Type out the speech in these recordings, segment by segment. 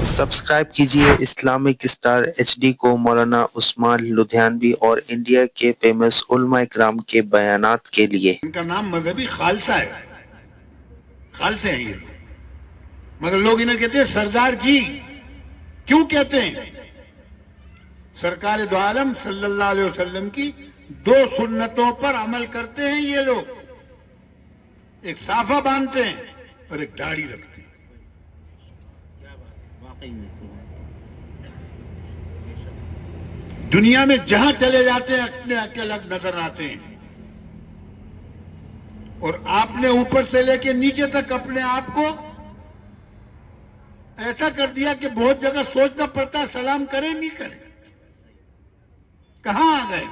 Subscribe कीजिए Islamic star HD को मौलाना उस्मान लुधियानवी और इंडिया के फेमस उलमा इकराम के बयानात के लिए। इनका नाम मजहबी खालसा है, खालसे हैं ये, मगर लोग इन्हें कहते हैं सरदार जी। क्यों कहते हैं? सरकार दो आलम सल्लल्लाहु अलैहि वसल्लम की दो सुन्नतों पर अमल करते हैं ये लोग। एक साफा बांधते हैं और एक दाढ़ी रखते हैं। दुनिया में जहां चले जाते हैं अपने अलग नजर आते हैं, और आपने ऊपर से लेके नीचे तक अपने आप को ऐसा कर दिया कि बहुत जगह सोचना पड़ता है सलाम करें नहीं करें। कहां आ गए?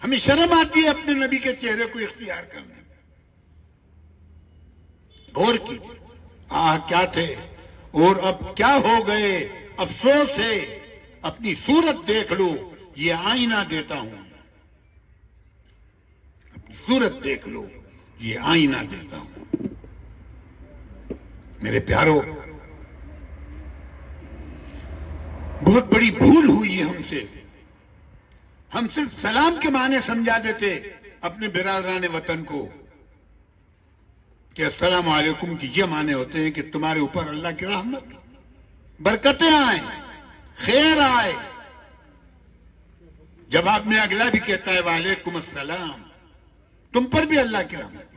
हमें शर्म आती है अपने नबी के चेहरे को इख्तियार करने में। गौर कीजिए, क्या थे और अब क्या हो गए। अफसोस है, अपनी सूरत देख लो, ये आईना देता हूं। अपनी सूरत देख लो, ये आईना देता हूं। मेरे प्यारो, बहुत बड़ी भूल हुई है हमसे। हम सिर्फ सलाम के माने समझा देते अपने बिरादरान वतन को कि अस्सलाम वालेकुम की ये माने होते हैं कि तुम्हारे ऊपर अल्लाह की रहमत, बरकतें आए, खैर आए। जवाब में अगला भी कहता है वालेकुम अस्सलाम, तुम पर भी अल्लाह की रहमत।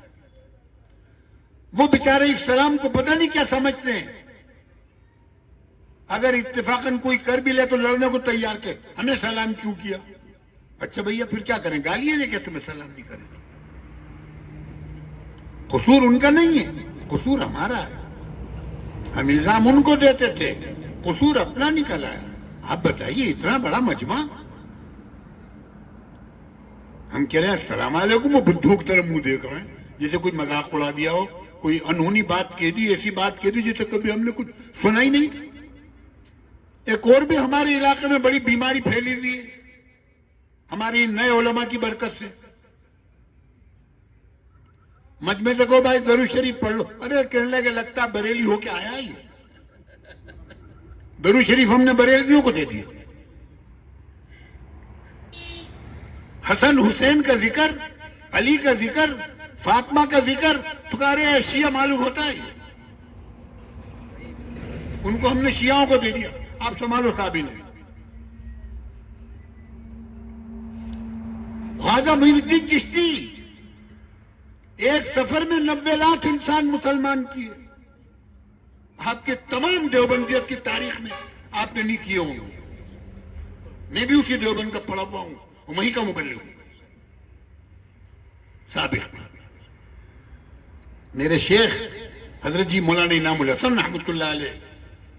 वो बेचारे इस सलाम को पता नहीं क्या समझते हैं। अगर इत्तेफाकन कोई कर भी ले तो लड़ने को तैयार के, हमें सलाम क्यों किया? अच्छा भैया फिर क्या करें? गालियां लेके तुम्हें सलाम नहीं करें? कसूर उनका नहीं है, कसूर हमारा है। हम इल्जाम उनको देते थे, कसूर अपना निकल आया। आप बताइए, इतना बड़ा मजमा, हम कह रहे हैं अस्सलाम वालेकुम, वो बुद्धू की तरफ मुंह देख रहे हैं जैसे कोई मजाक उड़ा दिया हो, कोई अनहोनी बात कह दी, ऐसी बात कह दी जैसे कभी हमने कुछ सुना ही नहीं था। एक और भी हमारे इलाके में बड़ी बीमारी फैली हुई है हमारी नए उलमा की बरकत से। मजमे से कहो भाई दरूद शरीफ पढ़ लो, अरे कहने लगे लगता बरेली होके आया ही। दरूद शरीफ हमने बरेलियों को दे दिया। हसन हुसैन का जिक्र, अली का जिक्र, फातिमा का जिक्र तुकारे शिया मालूम होता है, उनको हमने शियाओं को दे दिया। आप संभालो साबिन है। ख्वाजा मोइनुद्दीन चिश्ती एक सफर में 90 लाख इंसान मुसलमान किए। आपके तमाम देवबंदियत की तारीख में आपने नहीं किए होंगे। मैं भी उसी देवबंद का पढ़ा हुआ हूं, वहीं का मुबल्लिग हूं साबिक। मेरे शेख हजरत जी मौलाना इनामुल हसन रहमतुल्लाह अलैह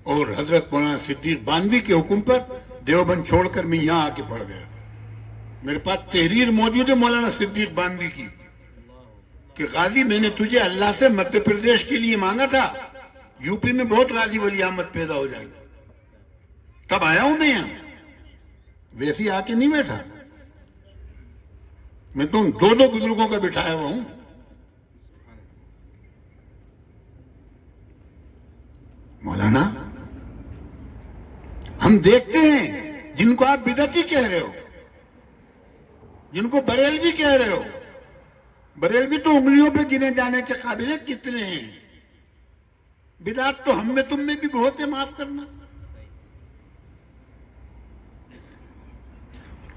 और हजरत मौलाना सिद्दीक बानवी के हुक्म पर देवबंद छोड़कर मैं यहां आके पढ़ गया। मेरे पास तहरीर मौजूद है मौलाना सिद्दीक बानवी की कि गाजी मैंने तुझे अल्लाह से मध्य प्रदेश के लिए मांगा था, यूपी में बहुत गाजी वली अहमद पैदा हो जाएगा, तब आया हूं मैं यहां, वैसे ही आके नहीं बैठा। मैं तो दो दो बुजुर्गों का बिठाया हुआ हूं। मौलाना, हम देखते हैं जिनको आप बिदअती कह रहे हो, जिनको बरेलवी कह रहे हो, बरेलवी तो उंगलियों पे गिने जाने के काबिल कितने हैं। बिदात तो हम में तुम में भी बहुत है, माफ करना।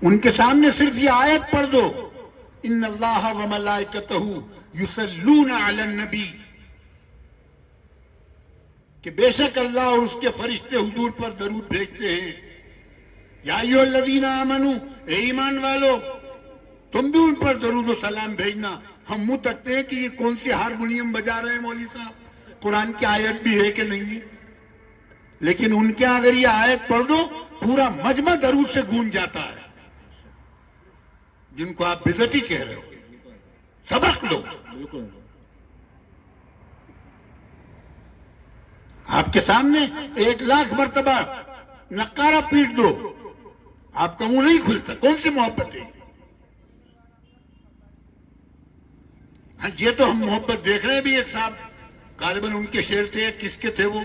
उनके सामने सिर्फ ये आयत पढ़ दो, इन्नल्लाह व मलाइकतहू युसल्लूना अलन नबी, कि बेशक अल्लाह और उसके फरिश्ते हुजूर पर दरूद भेजते हैं। या अय्युहल्लज़ीना आमनू, ए ईमान वालो, तुम भी उन पर दरूद और सलाम भेजना। हम मुंह तकते हैं कि ये कौन सी हारमोनियम बजा रहे हैं मौलवी साहब, कुरान की आयत भी है कि नहीं, लेकिन उनके अगर ये आयत पढ़ दो पूरा मजमा दरूद से गूंज जाता है। जिनको आप बिदअती कह रहे हो, सबक लो। आपके सामने 1 लाख मर्तबा नकारा पीट दो, आपका मुंह नहीं खुलता। कौन सी मोहब्बत है? हाँ, ये तो हम मोहब्बत देख रहे हैं भी एक साहब غالباً ان کے شعر تھے، کس کے تھے وہ،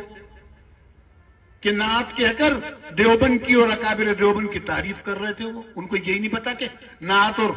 کہ نعت کہہ کر دیوبند کی اور اکابر دیوبند کی تعریف کر رہے تھے وہ. ان کو یہی نہیں پتا کہ نعت اور